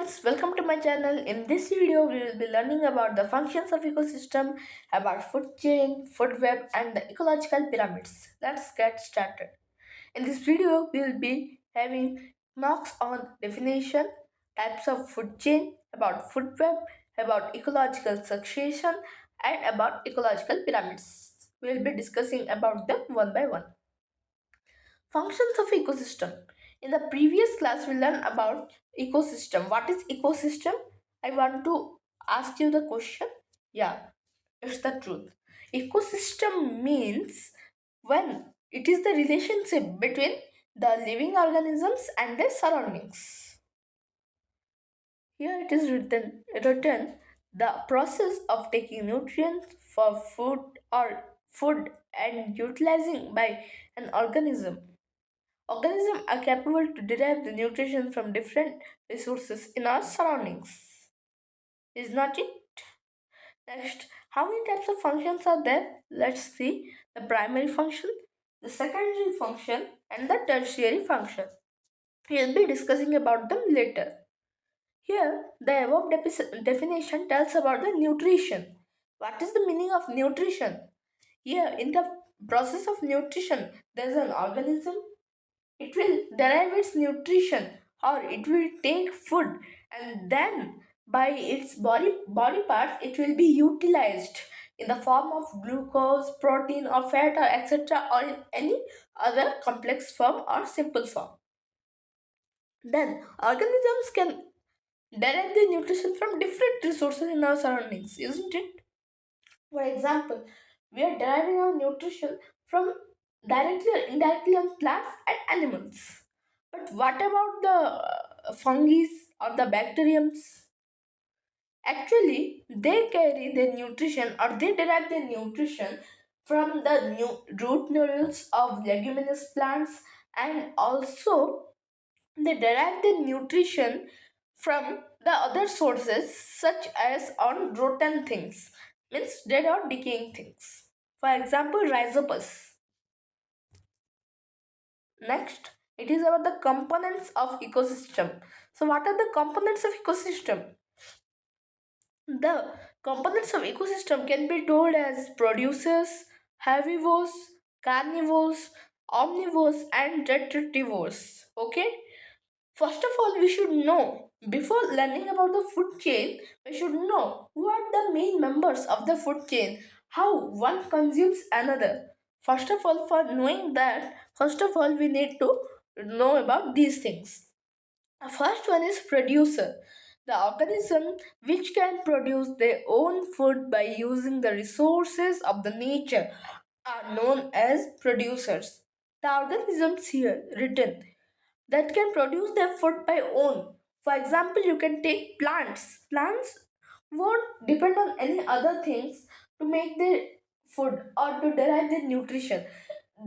friends, welcome to my channel. In this video, we will be learning about the functions of ecosystem, about food chain, food web, and the ecological pyramids. Let's get started. In this video, we will be having marks on definition, types of food chain, about food web, about ecological succession, and about ecological pyramids. We will be discussing about them one by one. Functions of ecosystem. In the previous class, we learned about ecosystem. What is ecosystem? I want to ask you the question. Yeah, it's the truth. Ecosystem means when it is the relationship between the living organisms and their surroundings. Here it is written the process of taking nutrients for food and utilizing by an organism. Organisms are capable to derive the nutrition from different resources in our surroundings. Is not it? Next, how many types of functions are there? Let's see the primary function, the secondary function, and the tertiary function. We'll be discussing about them later. Here, the above definition tells about the nutrition. What is the meaning of nutrition? Here, in the process of nutrition, there is an organism. It will derive its nutrition or it will take food and then by its body parts it will be utilized in the form of glucose, protein or fat or etc. or in any other complex form or simple form. Then organisms can derive their nutrition from different resources in our surroundings, isn't it? For example, we are deriving our nutrition from directly or indirectly on plants and animals. But what about the fungi or the bacteriums? Actually, they carry their nutrition or they derive their nutrition from the root nodules of leguminous plants, and also they derive their nutrition from the other sources such as on rotten things, means dead or decaying things. For example, rhizopus. Next, it is about the components of ecosystem. So what are the components of ecosystem? The components of ecosystem can be told as producers, herbivores, carnivores, omnivores, and detritivores. Okay? First of all, we should know before learning about the food chain, we should know who are the main members of the food chain, how one consumes another. First of all, for knowing that, first of all, we need to know about these things. The first one is producer. The organism which can produce their own food by using the resources of the nature are known as producers. The organisms here written that can produce their food by own. For example, you can take plants. Plants won't depend on any other things to make their food or to derive their nutrition.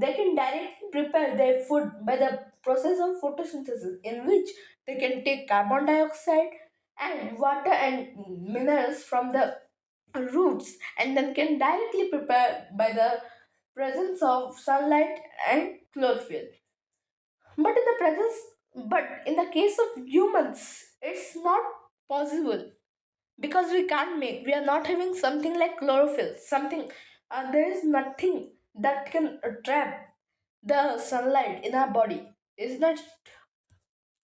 They can directly prepare their food by the process of photosynthesis, in which they can take carbon dioxide and water and minerals from the roots and then can directly prepare by the presence of sunlight and chlorophyll. But in the but in the case of humans, it's not possible because we can't make. We are not having something like chlorophyll. Something there is nothing that can trap the sunlight in our body. Is not.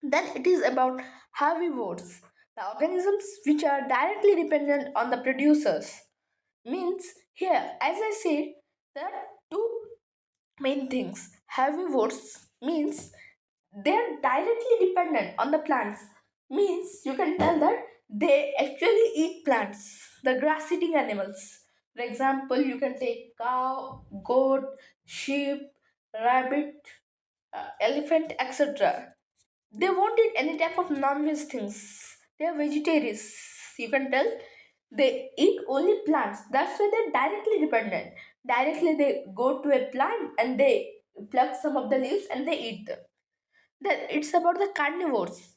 Then it is about herbivores, the organisms which are directly dependent on the producers. Means here, as I said, there are two main things. Herbivores means they are directly dependent on the plants, means you can tell that they actually eat plants, the grass eating animals. For example, you can take cow, goat, sheep, rabbit, elephant, etc. They won't eat any type of non-veg things. They are vegetarians, you can tell. They eat only plants. That's why they're directly dependent. Directly they go to a plant and they pluck some of the leaves and they eat them. Then it's about the carnivores,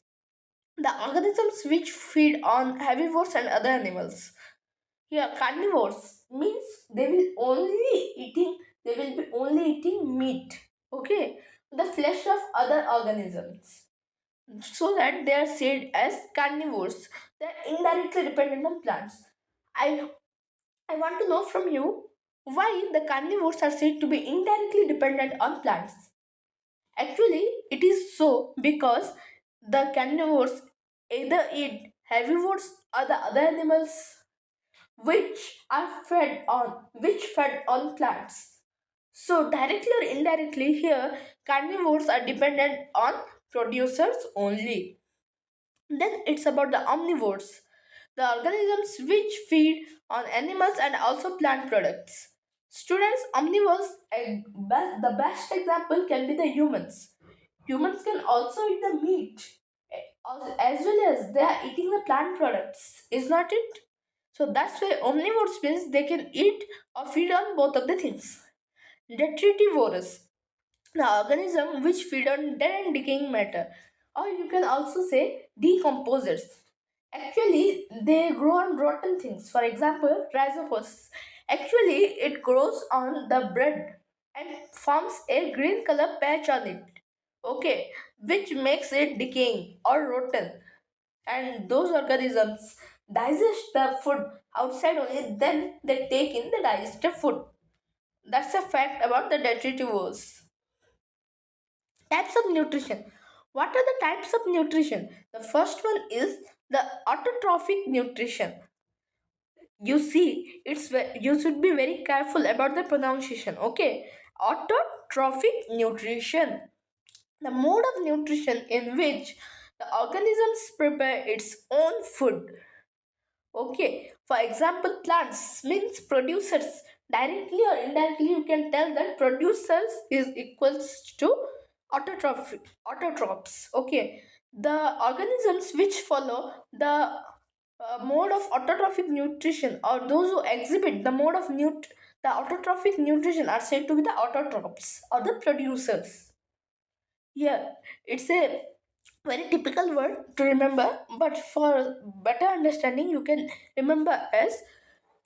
the organisms which feed on herbivores and other animals. Here, carnivores means they will be only eating meat. Okay, the flesh of other organisms. so that they are said as carnivores. They are indirectly dependent on plants. I I want to know from you why the carnivores are said to be indirectly dependent on plants. Actually, it is so because the carnivores either eat herbivores or the other animals which fed on plants. So directly or indirectly here carnivores are dependent on producers only. Then it's about the omnivores, the organisms which feed on animals and also plant products. Students, omnivores, the best example can be the humans. Humans can also eat the meat as well as they are eating the plant products, is not it? So that's why omnivores means they can eat or feed on both of the things. Detritivores, the organism which feed on dead and decaying matter, or you can also say decomposers. Actually, they grow on rotten things. For example, rhizopus. Actually, it grows on the bread and forms a green color patch on it. Okay, which makes it decaying or rotten. And those organisms digest the food outside only, then they take in the digested food. That's a fact about the detritivores. Types of nutrition. What are the types of nutrition? The first one is the autotrophic nutrition. You see, you should be very careful about the pronunciation. Okay, autotrophic nutrition. The mode of nutrition in which the organisms prepare its own food. Okay, for example, plants means producers. Directly or indirectly, you can tell that producers is equals to autotrophs. Okay, the organisms which follow the mode of autotrophic nutrition or those who exhibit the mode of the autotrophic nutrition are said to be the autotrophs or the producers. Yeah, it's a very typical word to remember, but for better understanding, you can remember as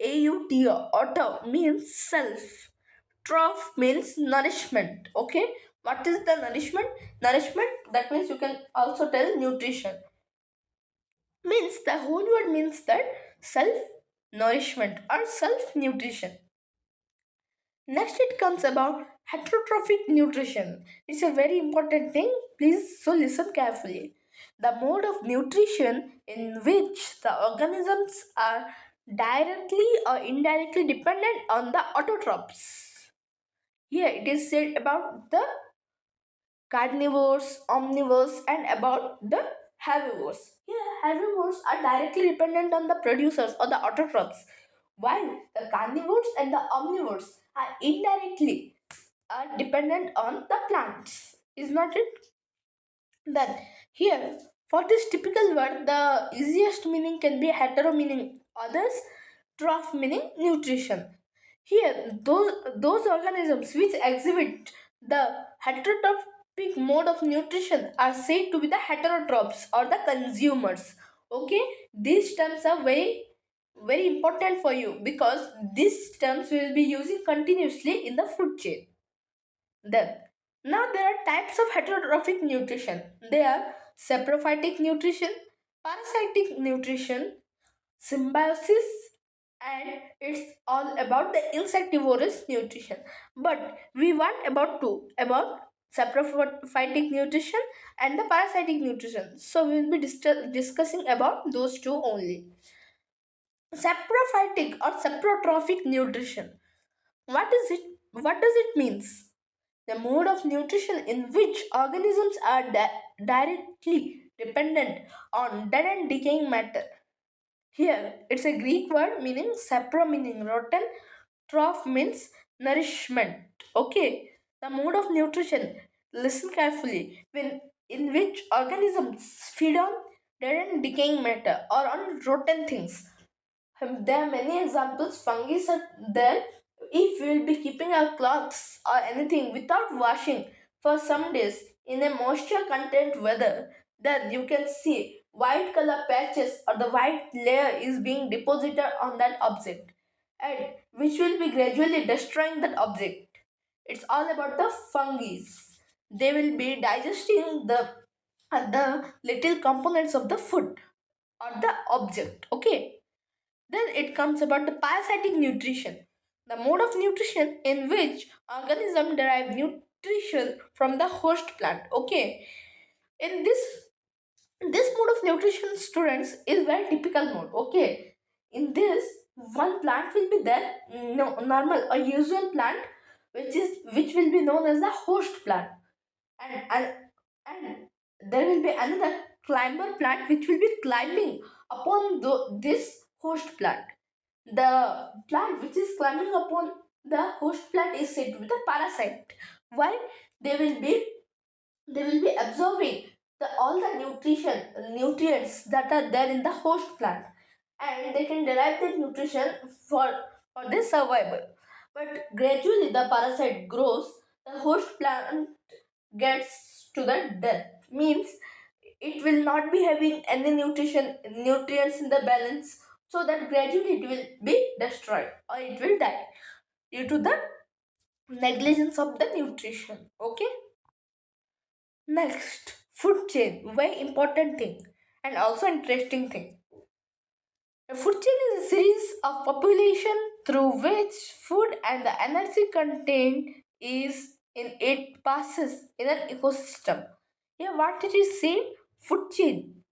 AUT. Auto means self, troph means nourishment. Okay, what is the nourishment? Nourishment, that means you can also tell nutrition. Means the whole word means that self nourishment or self nutrition. Next, it comes about heterotrophic nutrition. It's a very important thing. Please so listen carefully. The mode of nutrition in which the organisms are directly or indirectly dependent on the autotrophs. Here it is said about the carnivores, omnivores, and about the herbivores. Here, herbivores are directly dependent on the producers or the autotrophs, while the carnivores and the omnivores are indirectly are dependent on the plants. Is not it? Then, here, for this typical word, the easiest meaning can be hetero meaning others, troph meaning nutrition. Here, those organisms which exhibit the heterotrophic mode of nutrition are said to be the heterotrophs or the consumers. Okay, these terms are very important for you because these terms we will be using continuously in the food chain. Then, now there are types of heterotrophic nutrition. They are saprophytic nutrition, parasitic nutrition, symbiosis, and it's all about the insectivorous nutrition. But we want about saprophytic nutrition and the parasitic nutrition. So we will be discussing about those two only. Saprophytic or saprotrophic nutrition. What is it? What does it means? The mode of nutrition in which organisms are directly dependent on dead and decaying matter. Here, it's a Greek word meaning sapro meaning rotten, troph means nourishment. Okay, the mode of nutrition. Listen carefully. When in which organisms feed on dead and decaying matter or on rotten things. There are many examples. Fungi are there. If we will be keeping our clothes or anything without washing for some days in a moisture content weather, then you can see white color patches or the white layer is being deposited on that object and which will be gradually destroying that object. It's all about the fungi. They will be digesting the are the little components of the food or the object. Okay. Then it comes about the parasitic nutrition, the mode of nutrition in which organism derive nutrition from the host plant. Okay. In this mode of nutrition, students, is very typical mode. Okay. In this, one plant will be there, no normal a usual plant, which will be known as the host plant, and there will be another climber plant which will be climbing upon this host plant. The plant which is climbing upon the host plant is said to be the parasite. Why? they will be they will be absorbing all the nutrients that are there in the host plant, and they can derive the nutrition for their survival. But gradually the parasite grows, the host plant gets to the death, means it will not be having any nutrients in the balance, so that gradually it will be destroyed or it will die due to the negligence of the nutrition. Okay. Next, food chain, very important thing and also interesting thing. A food chain is a series of population through which food and the energy contained is in it passes in an ecosystem. Yeah, what did you say? Food chain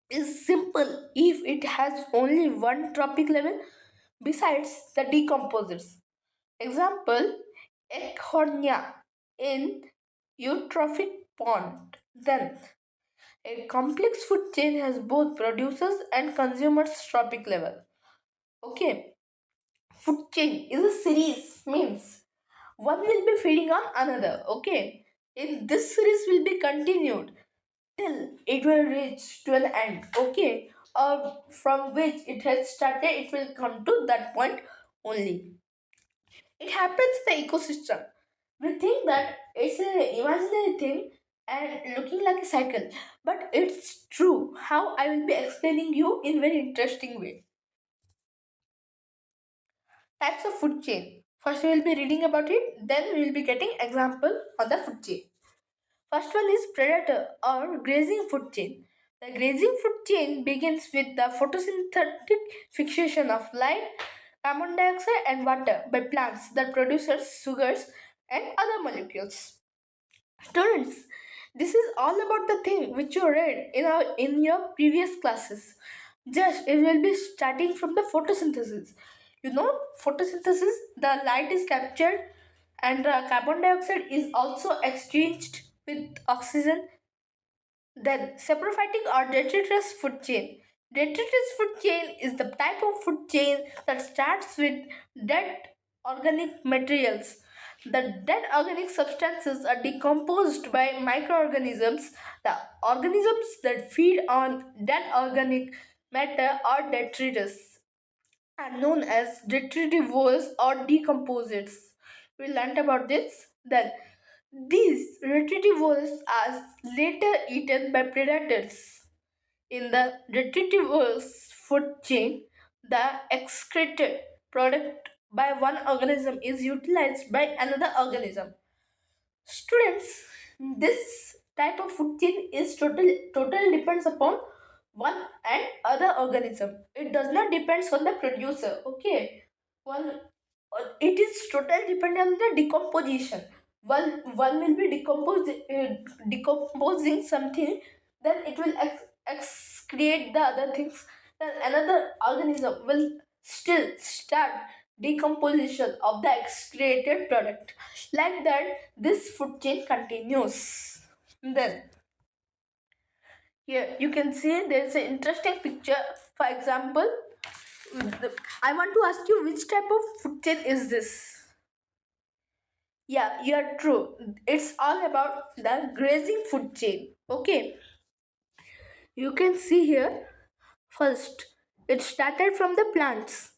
is simple if it has only one trophic level besides the decomposers. Example, Echornia in eutrophic pond. Then a complex food chain has both producers and consumers trophic level. Okay, food chain is a series, means one will be feeding on another. Okay, in this series will be continued till it will reach to an end. Okay, or from which it has started, it will come to that point only. It happens in the ecosystem. We think that it's an imaginary thing and looking like a cycle, but it's true. How I will be explaining you in very interesting way. Types of food chain. First, we will be reading about it. Then we will be getting example on the food chain. First one is predator or grazing food chain. The grazing food chain begins with the photosynthetic fixation of light, carbon dioxide, and water by plants that produces sugars and other molecules. Students, this is all about the thing which you read in your previous classes. Just it will be starting from the photosynthesis. You know, photosynthesis, the light is captured and carbon dioxide is also exchanged with oxygen. Then saprophytic or detritus food chain. Detritus food chain is the type of food chain that starts with dead organic materials. The dead organic substances are decomposed by microorganisms. The organisms that feed on dead organic matter or detritus are known as detritivores or decomposers. We learned about this. Then these detritivores are later eaten by predators. In the detritivores food chain, the excreted product by one organism is utilized by another organism. Students, this type of food chain is total depends upon one and other organism. It does not depends on the producer. Okay, one it is totally dependent on the decomposition. One will be decomposing something, then it will create the other things. Then another organism will still start decomposition of the excreted product. Like that, this food chain continues. Then here you can see there is an interesting picture. For example, I want to ask you which type of food chain is this? Yeah, you are true. It's all about the grazing food chain. Okay, you can see here first it started from the plants.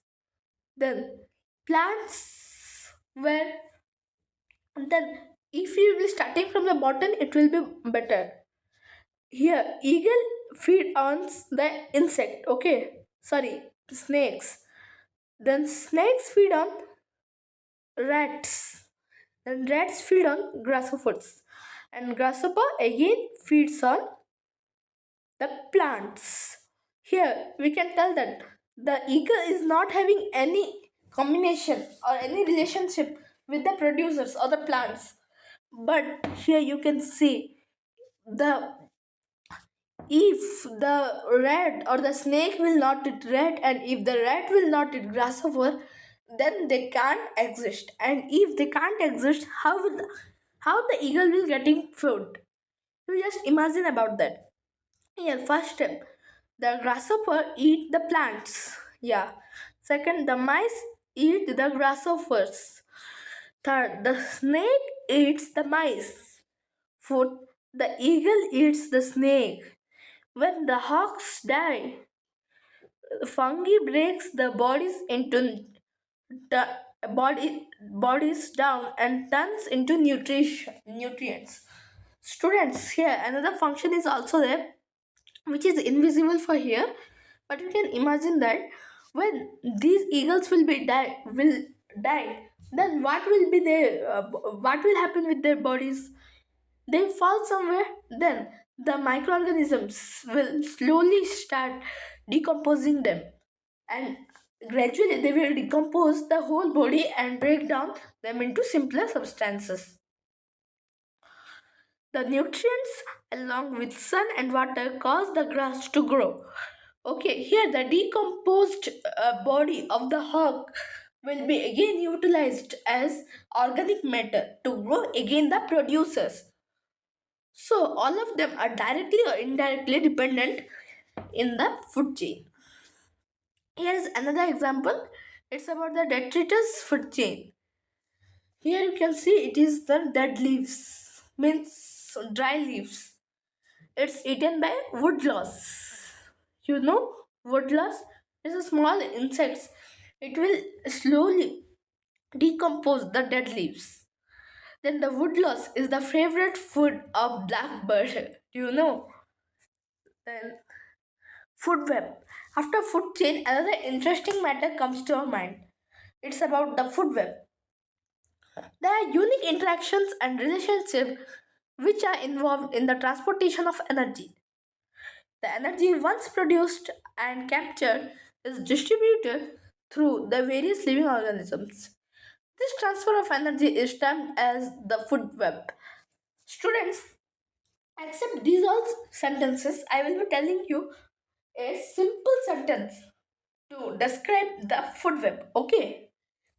Then plants were then if you will be starting from the bottom, it will be better. Here, eagle feed on the insect. Okay, sorry, snakes. Then snakes feed on rats. Then rats feed on grasshoppers. And grasshopper again feeds on the plants. Here we can tell that the eagle is not having any combination or any relationship with the producers or the plants. But here you can see the if the rat or the snake will not eat rat, and if the rat will not eat grasshopper, then they can't exist. And if they can't exist, how the eagle will getting food? You just imagine about that. Yeah, first step, the grasshopper eat the plants. Yeah. Second, the mice eat the grasshoppers. Third, the snake eats the mice. Fourth, the eagle eats the snake. When the hawks die, fungi breaks the bodies into the bodies down and turns into nutrients. Students, here another function is also there, which is invisible for here, but you can imagine that when these eagles will die, then what will be their what will happen with their bodies? They fall somewhere, then the microorganisms will slowly start decomposing them, and gradually they will decompose the whole body and break down them into simpler substances. The nutrients, along with sun and water, cause the grass to grow. Okay, here the decomposed body of the hawk will be again utilized as organic matter to grow again the producers. So, all of them are directly or indirectly dependent in the food chain. Here is another example. It's about the detritus food chain. Here you can see it is the dead leaves, means dry leaves. It's eaten by wood loss. You know, wood loss is a small insects. It will slowly decompose the dead leaves. Then the wood loss is the favorite food of blackbird. Do you know? Then food web. After food chain, another interesting matter comes to our mind. It's about the food web. There are unique interactions and relationships which are involved in the transportation of energy. The energy once produced and captured is distributed through the various living organisms. This transfer of energy is termed as the food web. Students, accept these all sentences. I will be telling you a simple sentence to describe the food web. Okay,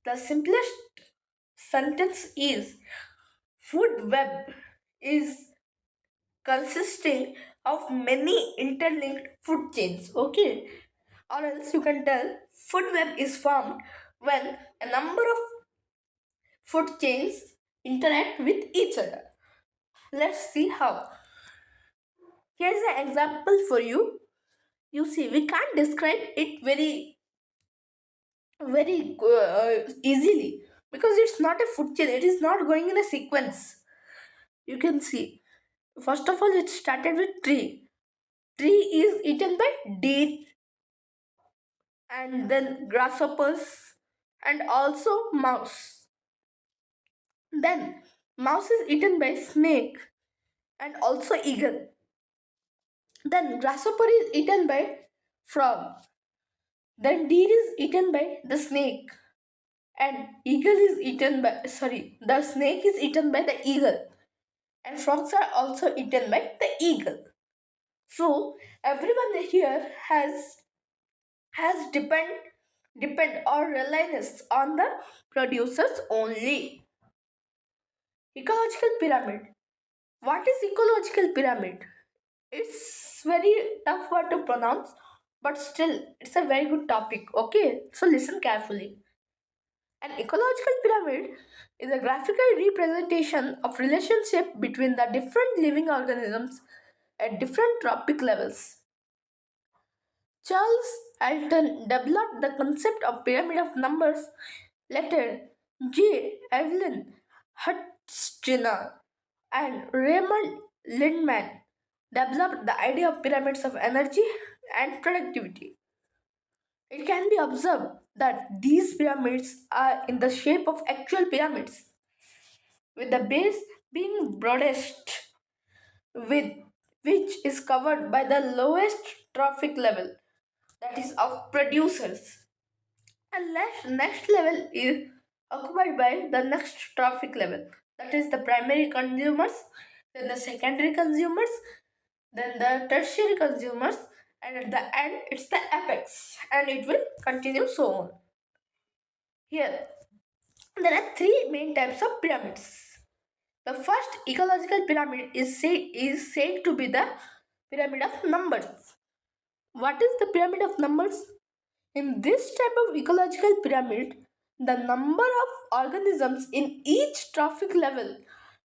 the simplest sentence is food web is consisting of many interlinked food chains. Okay, or else you can tell food web is formed when a number of food chains interact with each other. Let's see how. Here's an example for you. You see, we can't describe it very easily because it's not a food chain. It is not going in a sequence. You can see. First of all, it started with tree. Tree is eaten by deer and then grasshoppers and also mouse. Then mouse is eaten by snake and also eagle. Then grasshopper is eaten by frog. Then deer is eaten by the snake. And eagle is eaten by, sorry, the snake is eaten by the eagle. And frogs are also eaten by the eagle. So everyone here has depend or reliance on the producers only. Ecological pyramid. What is ecological pyramid? It's very tough word to pronounce, but still it's a very good topic. Okay, so listen carefully. An ecological pyramid is a graphical representation of relationship between the different living organisms at different trophic levels. Charles Alton developed the concept of pyramid of numbers. Later, J. Evelyn Hutchinson and Raymond Lindman developed the idea of pyramids of energy and productivity. It can be observed that these pyramids are in the shape of actual pyramids, with the base being broadest with which is covered by the lowest trophic level, that is of producers. And next level is occupied by the next trophic level, that is the primary consumers, then the secondary consumers, then the tertiary consumers, and at the end it's the apex, and it will continue so on. Here, there are three main types of pyramids. The first ecological pyramid is said to be the pyramid of numbers. What is the pyramid of numbers? In this type of ecological pyramid, the number of organisms in each trophic level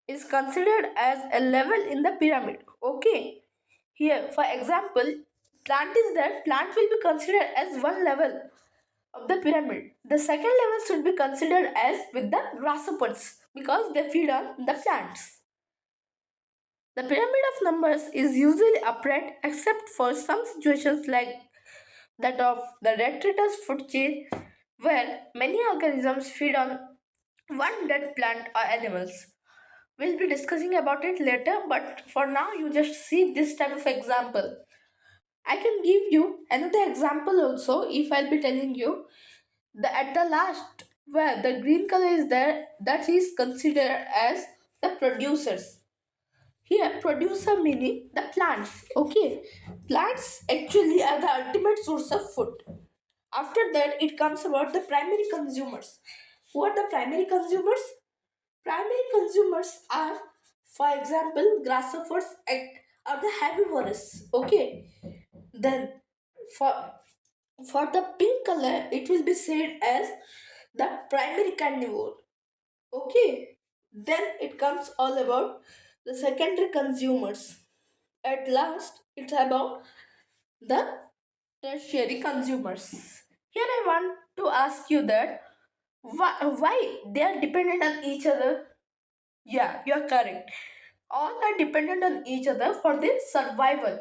is considered as a level in the pyramid. Okay. Here, for example, plant is there, plant will be considered as one level of the pyramid. The second level should be considered as with the grasshoppers because they feed on the plants. The pyramid of numbers is usually upright except for some situations like that of the detritus food chain where many organisms feed on one dead plant or animals. We'll be discussing about it later, but for now you just see this type of example. I can give you another example also if I'll be telling you the at the last where the green color is there, that is considered as the producers. Here producer meaning the plants. Okay, plants actually are the ultimate source of food. After that it comes about the primary consumers. Who are the primary consumers? Primary consumers are, for example, grasshoppers and are the herbivores. Okay, then for the pink color it will be said as the primary carnivore. Okay, then it comes all about the secondary consumers. At last it's about the tertiary consumers. Here I want to ask you that why they are dependent on each other. Yeah, you are correct. All are dependent on each other for their survival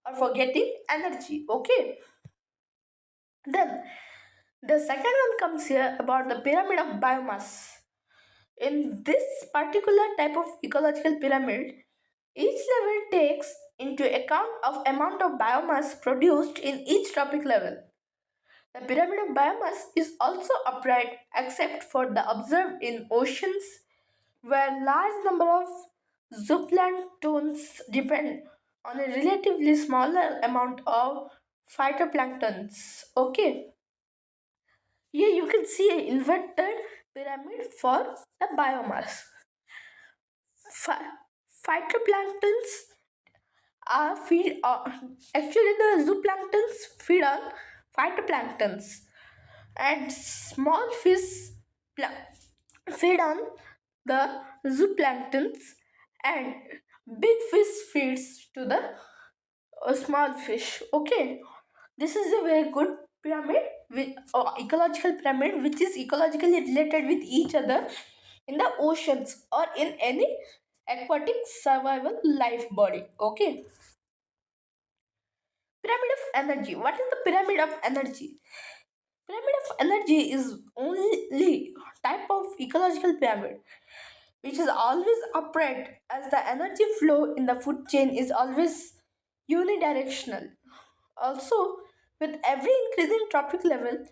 or for getting energy. Okay, then the second one comes here about the pyramid of biomass. In this particular type of ecological pyramid, each level takes into account of amount of biomass produced in each tropic level. The pyramid of biomass is also upright except for the observed in oceans where large number of zooplanktons depend on a relatively smaller amount of phytoplanktons. Okay, here you can see an inverted pyramid for the biomass. Phy- Phytoplanktons are feed on, actually the zooplanktons feed on phytoplanktons, and small fish feed on the zooplanktons, and big fish feeds to the small fish. Okay, this is a very good pyramid with ecological pyramid which is ecologically related with each other in the oceans or in any aquatic survival life body. Okay, pyramid of energy. What is the pyramid of energy? Pyramid of energy is only type of ecological pyramid which is always upright as the energy flow in the food chain is always unidirectional. Also, with every increasing trophic level,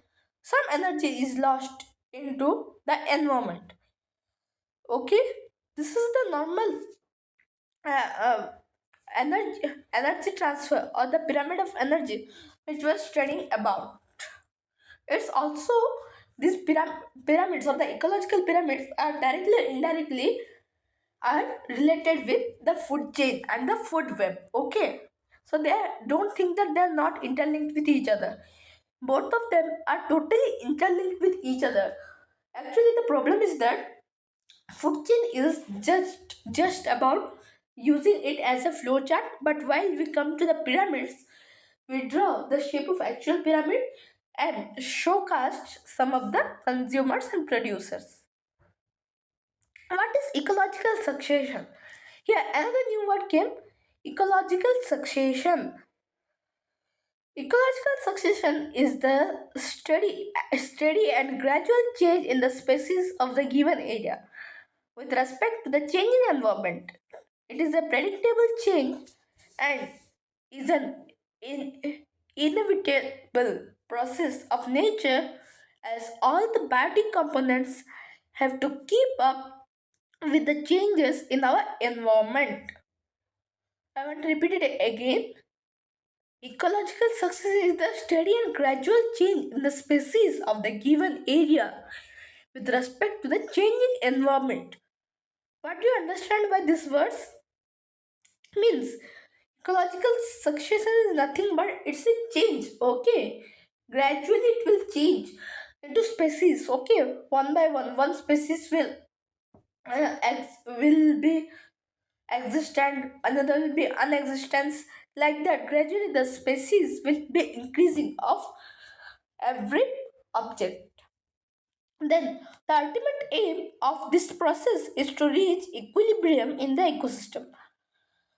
some energy is lost into the environment. Okay, this is the normal uh, uh, energy transfer or the pyramid of energy which we're studying about. It's also these pyramids or the ecological pyramids are directly or indirectly are related with the food chain and the food web. Okay, so they don't think that they're not interlinked with each other. Both of them are totally interlinked with each other. Actually, the problem is that food chain is just about using it as a flowchart. But while we come to the pyramids, we draw the shape of actual pyramid and showcast some of the consumers and producers. What is ecological succession? Here, another new word came, ecological succession. Ecological succession is the steady and gradual change in the species of the given area with respect to the changing environment. It is a predictable change and is an inevitable process of nature, as all the body components have to keep up with the changes in our environment. I want to repeat it again. Ecological success is the steady and gradual change in the species of the given area with respect to the changing environment. What do you understand by these words? Means ecological succession is nothing but it's a change. Okay, gradually it will change into species. Okay, one by one species will will be existent, another will be unexistence. Like that, gradually the species will be increasing of every object. Then the ultimate aim of this process is to reach equilibrium in the ecosystem.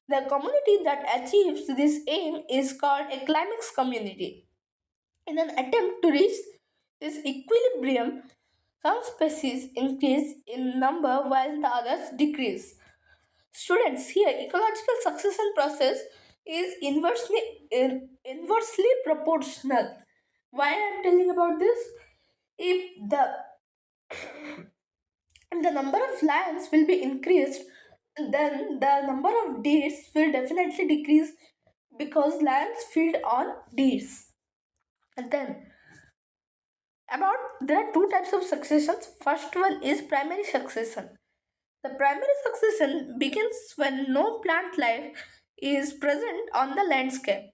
The community that achieves this aim is called a climax community. In an attempt to reach this equilibrium, some species increase in number while the others decrease. Students, here ecological succession process is inversely proportional. Why I am telling about this? If the number of lions will be increased, then the number of deers will definitely decrease because lions feed on deers. And then about there are two types of successions. First one is primary succession. The primary succession begins when no plant life is present on the landscape,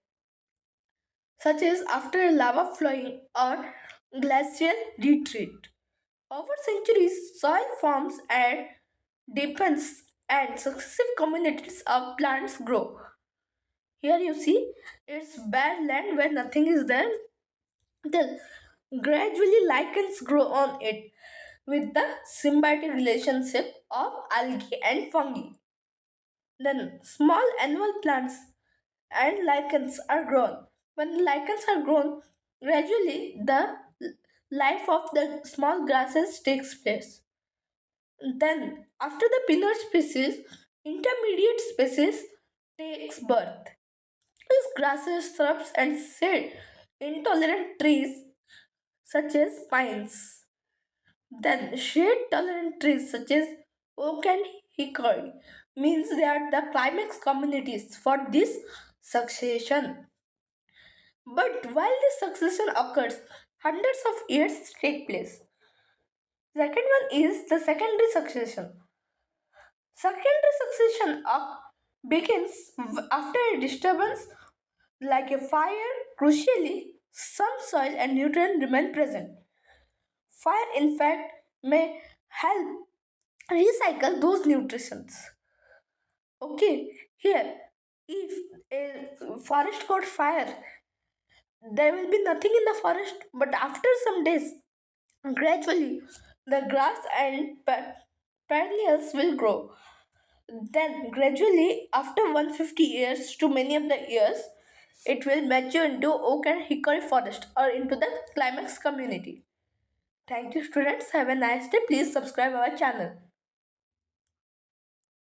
such as after a lava flowing or glacial retreat. Over centuries, soil forms and deepens and successive communities of plants grow. Here you see it's bare land where nothing is there. Then gradually lichens grow on it with the symbiotic relationship of algae and fungi. Then small annual plants and lichens are grown. When lichens are grown, gradually the life of the small grasses takes place. Then, after the pinner species, intermediate species takes birth. These grasses, shrubs, and shade intolerant trees such as pines. Then, shade tolerant trees such as oak and hickory means they are the climax communities for this succession. But while this succession occurs, hundreds of years take place. Second one is the secondary succession. Secondary succession begins after a disturbance like a fire. Crucially, some soil and nutrient remain present. Fire, in fact, may help recycle those nutrients. Okay, here, if a forest caught fire, there will be nothing in the forest, but after some days, gradually, the grass and perennials will grow. Then, gradually, after 150 years to many of the years, it will mature into oak and hickory forest or into the climax community. Thank you, students. Have a nice day. Please subscribe our channel.